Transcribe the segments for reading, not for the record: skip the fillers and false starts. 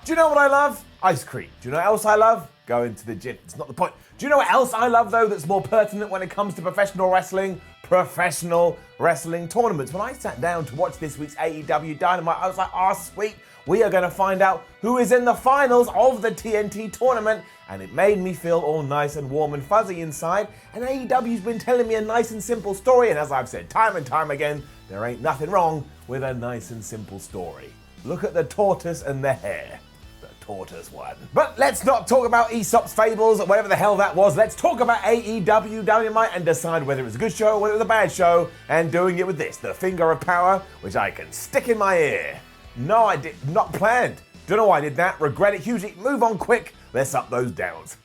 Do you know what I love? Ice cream. Do you know what else I love? Going to the gym. It's not the point. Do you know what else I love, though, that's more pertinent when it comes to professional wrestling? Professional wrestling tournaments. When I sat down to watch this week's AEW Dynamite, I was like, oh, sweet. We are going to find out who is in the finals of the TNT tournament. And it made me feel all nice and warm and fuzzy inside. And AEW's been telling me a nice and simple story. And as I've said time and time again, there ain't nothing wrong with a nice and simple story. Look at the tortoise and the hare. The tortoise one. But let's not talk about Aesop's fables or whatever the hell that was. Let's talk about AEW Dynamite and decide whether it was a good show or whether it was a bad show. And doing it with this, the finger of power, which I can stick in my ear. No, I did not planned. Don't know why I did that. Regret it hugely. Move on quick. Let's up those downs.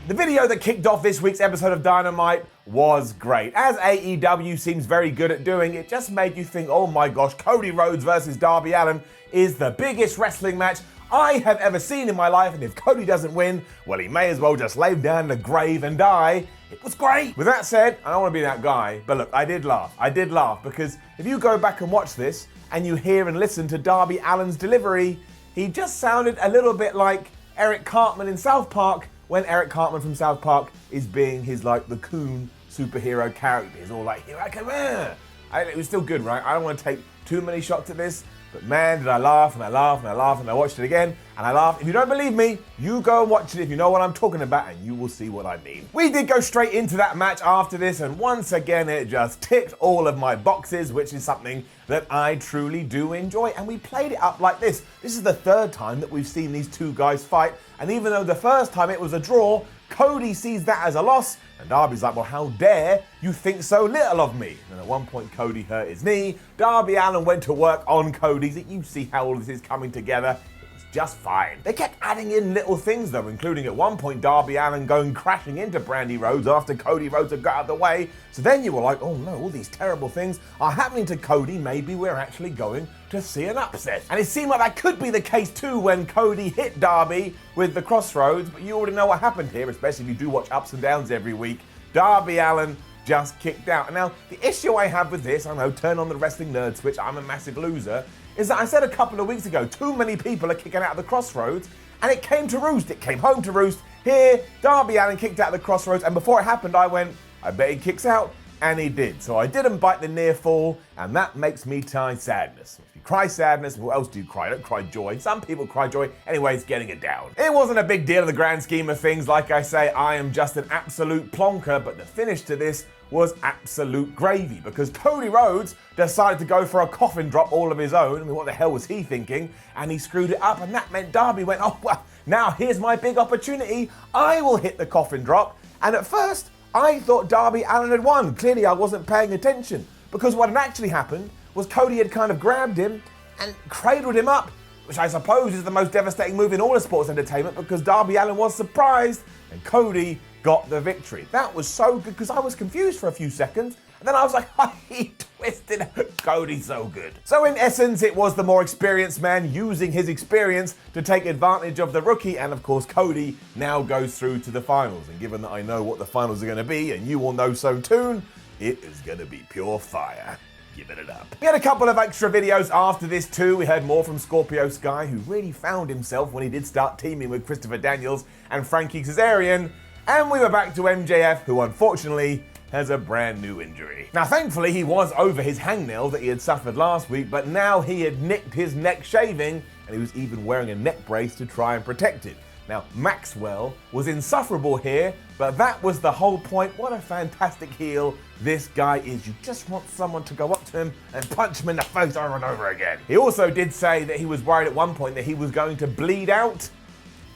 The video that kicked off this week's episode of Dynamite was great. As AEW seems very good at doing, it just made you think, oh my gosh, Cody Rhodes versus Darby Allin is the biggest wrestling match I have ever seen in my life, and if Cody doesn't win, well, he may as well just lay down in the grave and die. It was great. With that said, I don't want to be that guy, but look, I did laugh. I did laugh because if you go back and watch this and you hear and listen to Darby Allin's delivery, he just sounded a little bit like Eric Cartman in South Park when Eric Cartman from South Park is being his, like, the coon superhero character. He's all like, here I come here. It was still good, right? I don't want to take too many shots at this, but man, did I laugh and I laughed and I laughed and I watched it again and I laughed. If you don't believe me, you go and watch it if you know what I'm talking about and you will see what I mean. We did go straight into that match after this, and once again it just ticked all of my boxes, which is something that I truly do enjoy, and we played it up like this. This is the third time that we've seen these two guys fight, and even though the first time it was a draw, Cody sees that as a loss, and Darby's like, well, how dare you think so little of me? And at one point, Cody hurt his knee. Darby Allin went to work on Cody's. You see how all this is coming together. It was just fine. They kept adding in little things, though, including at one point, Darby Allin going crashing into Brody Rhodes after Cody Rhodes had got out of the way. So then you were like, oh no, all these terrible things are happening to Cody. Maybe we're actually going to see an upset. And it seemed like that could be the case too when Cody hit Darby with the crossroads, but you already know what happened here, especially if you do watch Ups and Downs every week. Darby Allin just kicked out. And now, the issue I have with this, I know, turn on the wrestling nerd switch, I'm a massive loser, is that I said a couple of weeks ago, too many people are kicking out of the crossroads, and it came to roost. It came home to roost. Here, Darby Allin kicked out of the crossroads, and before it happened, I went, I bet he kicks out. And he did. So I didn't bite the near fall, and that makes me cry sadness. If you cry sadness, what else do you cry? Don't cry joy. Some people cry joy. Anyways, getting it down. It wasn't a big deal in the grand scheme of things. Like I say, I am just an absolute plonker, but the finish to this was absolute gravy because Cody Rhodes decided to go for a coffin drop all of his own. I mean, what the hell was he thinking? And he screwed it up, and that meant Darby went, oh, well, now here's my big opportunity. I will hit the coffin drop. And at first, I thought Darby Allin had won. Clearly, I wasn't paying attention because what had actually happened was Cody had kind of grabbed him and cradled him up, which I suppose is the most devastating move in all of sports entertainment because Darby Allin was surprised and Cody got the victory. That was so good because I was confused for a few seconds and then I was like, oh, he twisted Cody so good. So in essence, it was the more experienced man using his experience to take advantage of the rookie, and of course Cody now goes through to the finals. And given that I know what the finals are going to be, and you will know so too, it is going to be pure fire. Giving it up. We had a couple of extra videos after this too. We heard more from Scorpio Sky, who really found himself when he did start teaming with Christopher Daniels and Frankie Kazarian. And we were back to MJF, who unfortunately has a brand new injury. Now thankfully he was over his hangnail that he had suffered last week, but now he had nicked his neck shaving and he was even wearing a neck brace to try and protect it. Now Maxwell was insufferable here, but that was the whole point. What a fantastic heel this guy is. You just want someone to go up to him and punch him in the face over and over again. He also did say that he was worried at one point that he was going to bleed out.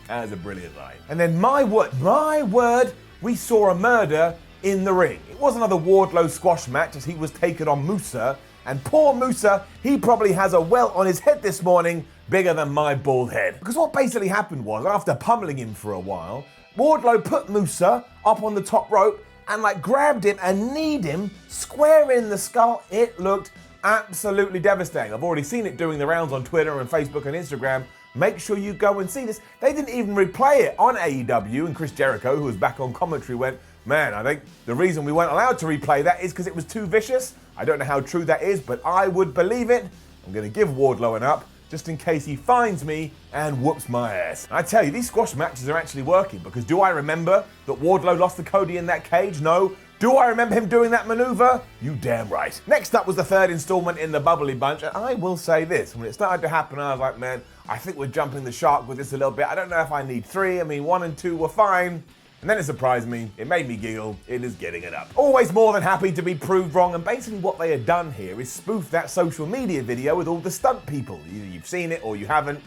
That is a brilliant line. And then my word, we saw a murder in the ring. It was another Wardlow squash match as he was taken on Musa, and poor Musa, he probably has a welt on his head this morning bigger than my bald head. Because what basically happened was, after pummeling him for a while, Wardlow put Musa up on the top rope and grabbed him and kneed him square in the skull. It looked absolutely devastating. I've already seen it doing the rounds on Twitter and Facebook and Instagram, make sure you go and see this. They didn't even replay it on AEW, and Chris Jericho, who was back on commentary, went, man, I think the reason we weren't allowed to replay that is because it was too vicious. I don't know how true that is, but I would believe it. I'm going to give Wardlow an up, just in case he finds me and whoops my ass. And I tell you, these squash matches are actually working, because do I remember that Wardlow lost to Cody in that cage? No. Do I remember him doing that maneuver? You damn right. Next up was the third installment in the Bubbly Bunch, and I will say this, when it started to happen, I was like, man, I think we're jumping the shark with this a little bit. I don't know if I need 3. I mean, 1 and 2 were fine. And then it surprised me, it made me giggle, it is getting it up. Always more than happy to be proved wrong, and basically what they had done here is spoof that social media video with all the stunt people. Either you've seen it or you haven't,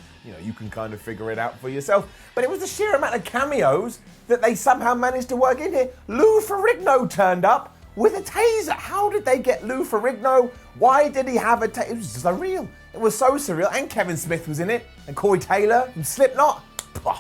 you can kind of figure it out for yourself. But it was the sheer amount of cameos that they somehow managed to work in here. Lou Ferrigno turned up with a taser. How did they get Lou Ferrigno? Why did he have a taser? It was just unreal. It was so surreal, and Kevin Smith was in it, and Corey Taylor from Slipknot.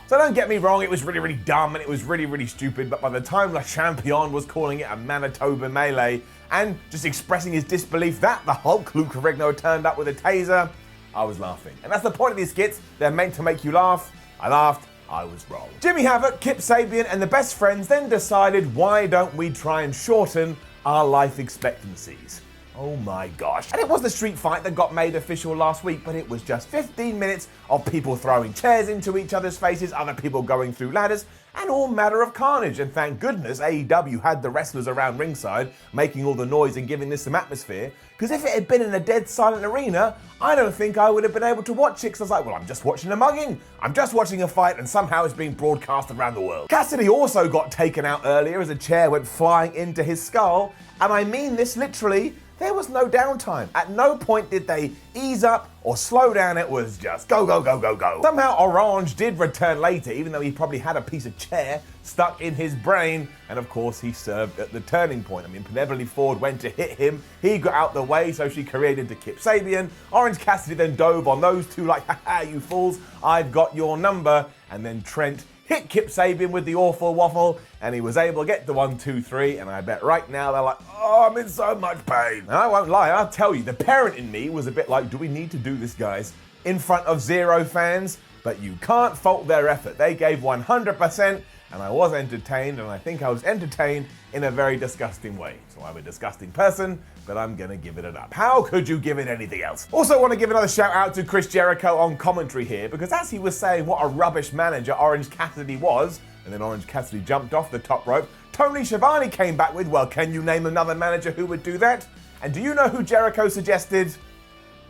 So don't get me wrong, it was really, really dumb and it was really, really stupid, but by the time Le Champion was calling it a Manitoba melee and just expressing his disbelief that the Hulk, Lou Ferrigno, turned up with a taser, I was laughing. And that's the point of these skits, they're meant to make you laugh. I laughed, I was wrong. Jimmy Havoc, Kip Sabian and the Best Friends then decided, why don't we try and shorten our life expectancies? Oh my gosh. And it was the street fight that got made official last week, but it was just 15 minutes of people throwing chairs into each other's faces, other people going through ladders, and all manner of carnage. And thank goodness AEW had the wrestlers around ringside making all the noise and giving this some atmosphere, because if it had been in a dead silent arena, I don't think I would have been able to watch it, because I was like, well, I'm just watching a mugging. I'm just watching a fight, and somehow it's being broadcast around the world. Cassidy also got taken out earlier as a chair went flying into his skull, and I mean this literally. There was no downtime. At no point did they ease up or slow down. It was just go, go, go, go, go. Somehow Orange did return later, even though he probably had a piece of chair stuck in his brain. And of course, he served at the turning point. I mean, Penelope Ford went to hit him. He got out the way, so she created the Kip Sabian. Orange Cassidy then dove on those two like, haha, you fools, I've got your number. And then Trent hit Kip Sabian with the awful waffle, and he was able to get the 1, 2, 3, and I bet right now they're like, oh, I'm in so much pain. And I won't lie, I'll tell you, the parent in me was a bit like, do we need to do this, guys, in front of 0 fans? But you can't fault their effort. They gave 100%, and I was entertained, and I think I was entertained in a very disgusting way. So I'm a disgusting person, but I'm gonna give it an up. How could you give it anything else? Also want to give another shout out to Chris Jericho on commentary here, because as he was saying what a rubbish manager Orange Cassidy was, and then Orange Cassidy jumped off the top rope, Tony Schiavone came back with, well, can you name another manager who would do that? And do you know who Jericho suggested?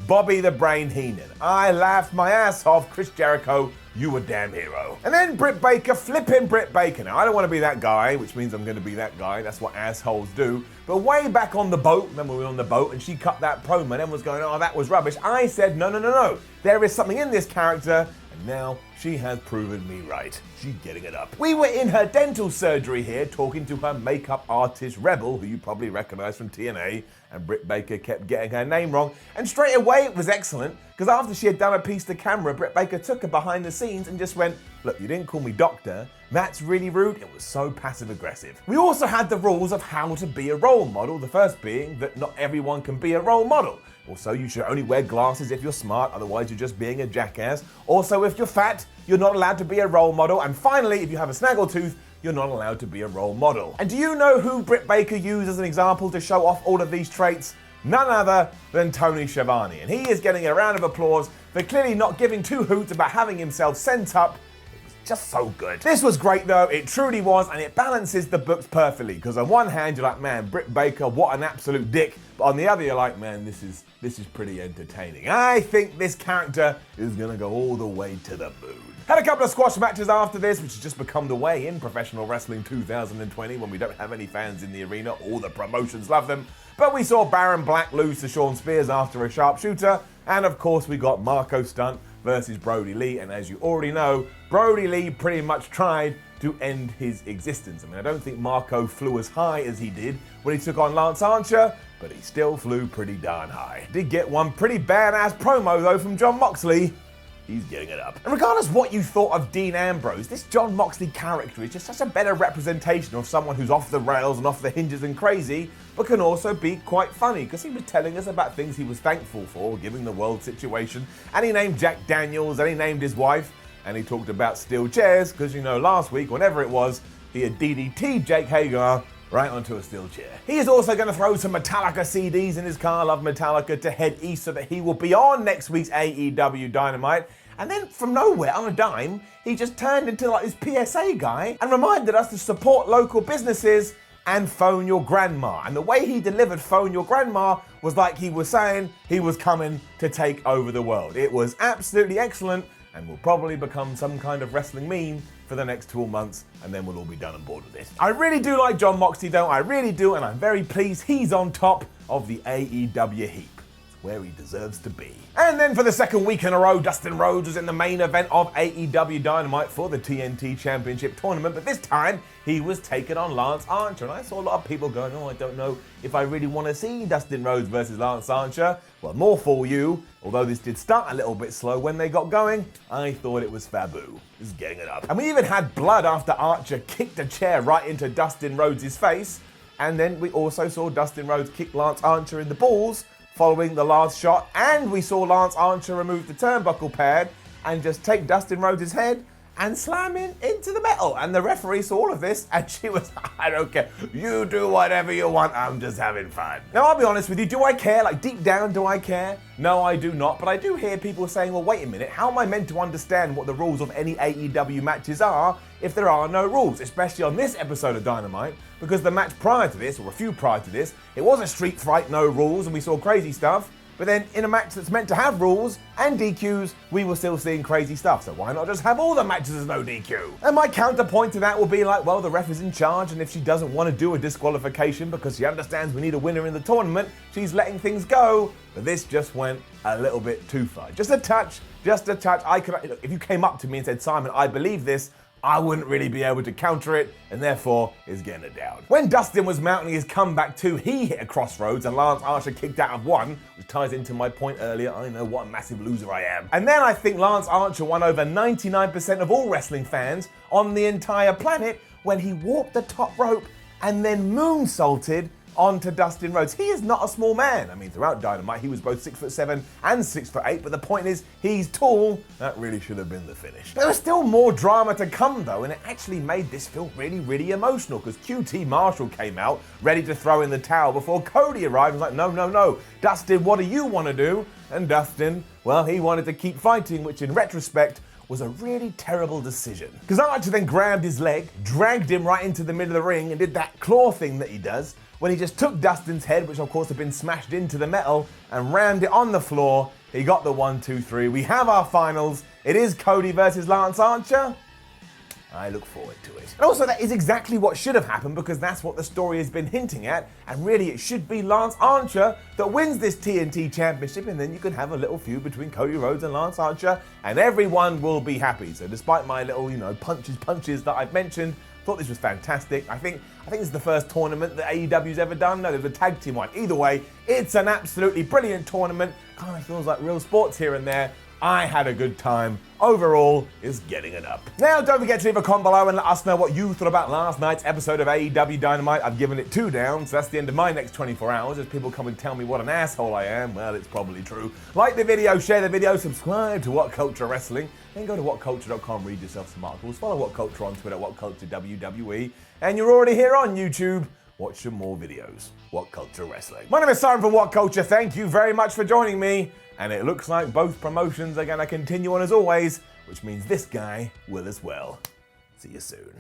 Bobby the Brain Heenan. I laughed my ass off. Chris Jericho, you a damn hero. And then Britt Baker, flipping Britt Baker. Now, I don't want to be that guy, which means I'm going to be that guy. That's what assholes do. But way back on the boat, remember we were on the boat and she cut that promo and everyone was going, oh, that was rubbish. I said, no, no, no, no. There is something in this character. And now she has proven me right. She's getting it up. We were in her dental surgery here talking to her makeup artist Rebel, who you probably recognize from TNA, and Britt Baker kept getting her name wrong. And straight away it was excellent, because after she had done a piece to camera, Britt Baker took her behind the scenes and just went, look, you didn't call me doctor. That's really rude. It was so passive aggressive. We also had the rules of how to be a role model, the first being that not everyone can be a role model. Also, you should only wear glasses if you're smart, otherwise you're just being a jackass. Also, if you're fat, you're not allowed to be a role model. And finally, if you have a snaggletooth, you're not allowed to be a role model. And do you know who Britt Baker used as an example to show off all of these traits? None other than Tony Schiavone. And he is getting a round of applause for clearly not giving two hoots about having himself sent up. Just so good. This was great though, it truly was, and it balances the books perfectly, because on one hand you're like, man, Britt Baker, what an absolute dick, but on the other you're like, man, this is pretty entertaining. I think this character is gonna go all the way to the moon. Had a couple of squash matches after this, which has just become the way in professional wrestling 2020 when we don't have any fans in the arena. All the promotions love them. But we saw Baron Black lose to Shawn Spears after a sharpshooter, and of course we got Marko Stunt versus Brody Lee, and as you already know, Brody Lee pretty much tried to end his existence. I mean, I don't think Marko flew as high as he did when he took on Lance Archer, but he still flew pretty darn high. Did get one pretty badass promo though from Jon Moxley. he's getting it up. And regardless what you thought of Dean Ambrose, this Jon Moxley character is just such a better representation of someone who's off the rails and off the hinges and crazy, but can also be quite funny, because he was telling us about things he was thankful for, given the world situation, and he named Jack Daniels, and he named his wife, and he talked about steel chairs, because you know last week, whenever it was, he had DDT'd Jake Hagar right onto a steel chair. He is also going to throw some Metallica CDs in his car, Love Metallica, to head east so that he will be on next week's AEW Dynamite. And then from nowhere, on a dime, he just turned into like this PSA guy and reminded us to support local businesses and phone your grandma. And the way he delivered phone your grandma was like he was saying he was coming to take over the world. It was absolutely excellent and will probably become some kind of wrestling meme for the next 12 months, and then we'll all be done and bored with this. I really do like Jon Moxley though, I really do, and I'm very pleased he's on top of the AEW heap. It's where he deserves to be. And then for the second week in a row, Dustin Rhodes was in the main event of AEW Dynamite for the TNT Championship Tournament, but this time he was taking on Lance Archer, and I saw a lot of people going, oh, I don't know if I really want to see Dustin Rhodes versus Lance Archer. Well, more for you. Although this did start a little bit slow when they got going, I thought it was Fabu. This is getting it up. And we even had blood after Archer kicked a chair right into Dustin Rhodes' face, and then we also saw Dustin Rhodes kick Lance Archer in the balls following the last shot, and we saw Lance Archer remove the turnbuckle pad and just take Dustin Rhodes' head and slam him into the metal. And the referee saw all of this and she was, I don't care, you do whatever you want, I'm just having fun. Now I'll be honest with you, do I care? Like deep down, do I care? No, I do not, but I do hear people saying, well, wait a minute, how am I meant to understand what the rules of any AEW matches are if there are no rules, especially on this episode of Dynamite, because the match prior to this, or a few prior to this, it was a street fight, no rules, and we saw crazy stuff. But then in a match that's meant to have rules and DQs, we were still seeing crazy stuff. So why not just have all the matches as no DQ? And my counterpoint to that will be like, well, the ref is in charge, and if she doesn't want to do a disqualification because she understands we need a winner in the tournament, she's letting things go. But this just went a little bit too far. Just a touch, just a touch. Look, if you came up to me and said, Simon, I believe this, I wouldn't really be able to counter it, and therefore is getting it down. When Dustin was mounting his comeback too, he hit a crossroads and Lance Archer kicked out of one, which ties into my point earlier. I know what a massive loser I am. And then I think Lance Archer won over 99% of all wrestling fans on the entire planet when he walked the top rope and then moonsaulted onto Dustin Rhodes. He is not a small man. I mean, throughout Dynamite, he was both 6'7" and 6'8", but the point is, he's tall. That really should have been the finish. There was still more drama to come though, and it actually made this feel really, really emotional, because QT Marshall came out, ready to throw in the towel before Cody arrived and was like, no, no, no, Dustin, what do you want to do? And Dustin, well, he wanted to keep fighting, which in retrospect, was a really terrible decision. Because Archer then grabbed his leg, dragged him right into the middle of the ring, and did that claw thing that he does, when he just took Dustin's head, which of course had been smashed into the metal, and rammed it on the floor. He got the 1, 2, 3. We have our finals. It is Cody versus Lance Archer. I look forward to it. And also, that is exactly what should have happened, because that's what the story has been hinting at, and really it should be Lance Archer that wins this TNT Championship, and then you can have a little feud between Cody Rhodes and Lance Archer, and everyone will be happy. So despite my little, punches that I've mentioned, thought this was fantastic. I think this is the first tournament that AEW's ever done. No, there was a tag team one. Either way, it's an absolutely brilliant tournament. Kind of feels like real sports here and there. I had a good time. Overall, is getting it up. Now, don't forget to leave a comment below and let us know what you thought about last night's episode of AEW Dynamite. I've given it 2 down, so that's the end of my next 24 hours. As people come and tell me what an asshole I am, well, it's probably true. Like the video, share the video, subscribe to WhatCulture Wrestling, then go to WhatCulture.com, read yourself some articles, follow WhatCulture on Twitter, WhatCulture WWE, and you're already here on YouTube. Watch some more videos. WhatCulture Wrestling. My name is Simon from WhatCulture. Thank you very much for joining me. And it looks like both promotions are going to continue on as always, which means this guy will as well. See you soon.